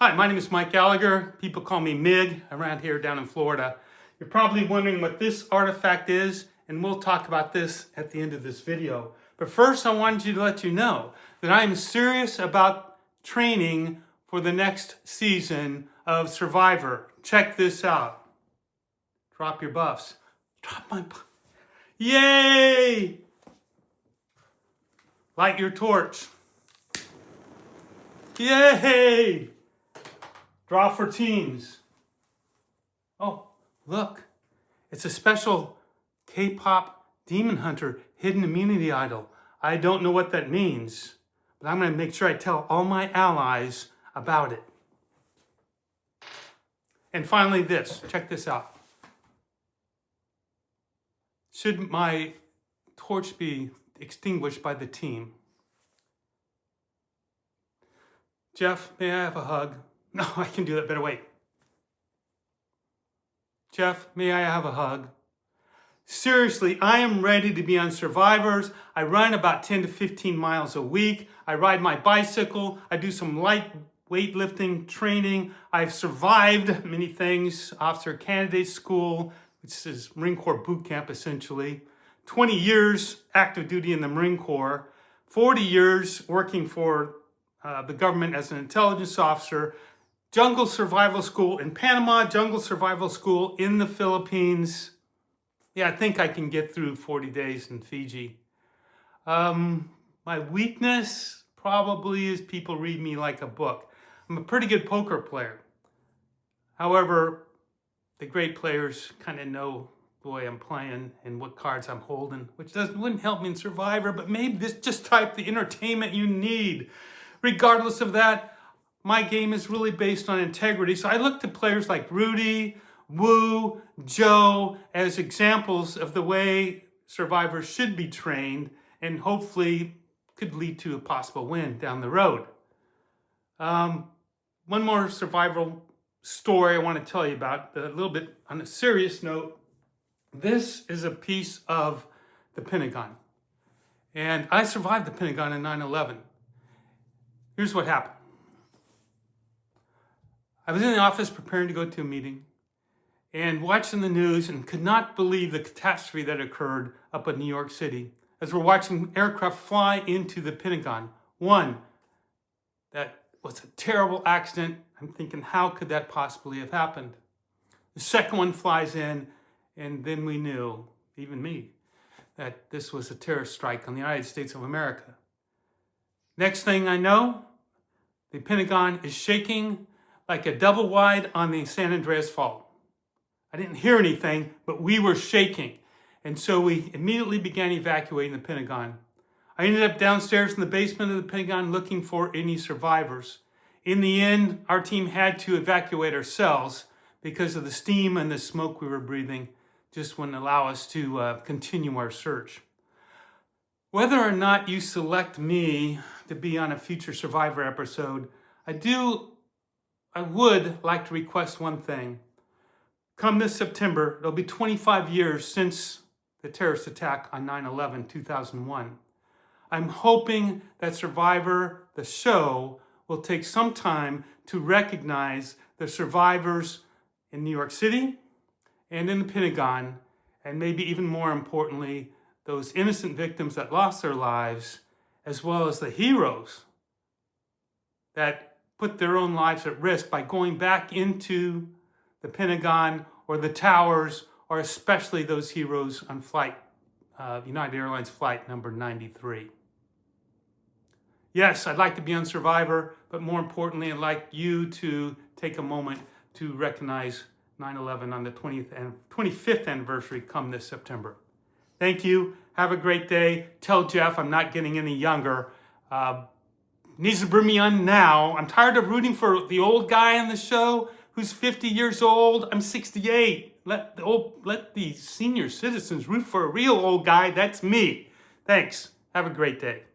Hi, my name is Mike Gallagher. People call me MIG around here down in Florida. You're probably wondering what this artifact is, and we'll talk about this at the end of this video. But first, I wanted to let you know that I am serious about training for the next season of Survivor. Check this out. Drop your buffs. Drop my buff. Yay! Light your torch. Yay! Draw for teams. Oh, look. It's a special K-pop Demon Hunter hidden immunity idol. I don't know what that means, but I'm going to make sure I tell all my allies about it. And finally this. Check this out. Should my torch be extinguished by the team? Jeff, may I have a hug? No, I can do that better. Wait. Jeff, may I have a hug? Seriously, I am ready to be on Survivors. I run about 10 to 15 miles a week. I ride my bicycle. I do some light weightlifting training. I've survived many things. Officer Candidate School, which is Marine Corps boot camp essentially. 20 years active duty in the Marine Corps. 40 years working for the government as an intelligence officer. Jungle Survival School in Panama, Jungle Survival School in the Philippines. Yeah, I think I can get through 40 days in Fiji. My weakness probably is people read me like a book. I'm a pretty good poker player. However, the great players kind of know the way I'm playing and what cards I'm holding, which wouldn't help me in Survivor, but maybe this just type the entertainment you need. Regardless of that, my game is really based on integrity. So I look to players like Rudy, Wu, Joe as examples of the way survivors should be trained and hopefully could lead to a possible win down the road. One more survival story I want to tell you about, a little bit on a serious note. This is a piece of the Pentagon. And I survived the Pentagon in 9/11. Here's what happened. I was in the office preparing to go to a meeting and watching the news and could not believe the catastrophe that occurred up in New York City as we're watching aircraft fly into the Pentagon. One, that was a terrible accident. I'm thinking, how could that possibly have happened? The second one flies in, and then we knew, even me, that this was a terrorist strike on the United States of America. Next thing I know, the Pentagon is shaking like a double wide on the San Andreas Fault. I didn't hear anything, but we were shaking. And so we immediately began evacuating the Pentagon. I ended up downstairs in the basement of the Pentagon looking for any survivors. In the end, our team had to evacuate ourselves because of the steam and the smoke we were breathing just wouldn't allow us to continue our search. Whether or not you select me to be on a future Survivor episode, I would like to request one thing. Come this September, it'll be 25 years since the terrorist attack on 9/11/2001. I'm hoping that Survivor, the show, will take some time to recognize the survivors in New York City and in the Pentagon, and maybe even more importantly, those innocent victims that lost their lives, as well as the heroes that put their own lives at risk by going back into the Pentagon or the towers, or especially those heroes on United Airlines flight number 93. Yes, I'd like to be on Survivor, but more importantly, I'd like you to take a moment to recognize 9/11 on the 25th anniversary come this September. Thank you. Have a great day. Tell Jeff I'm not getting any younger. Needs to bring me on now. I'm tired of rooting for the old guy on the show who's 50 years old. I'm 68. Let the senior citizens root for a real old guy. That's me. Thanks. Have a great day.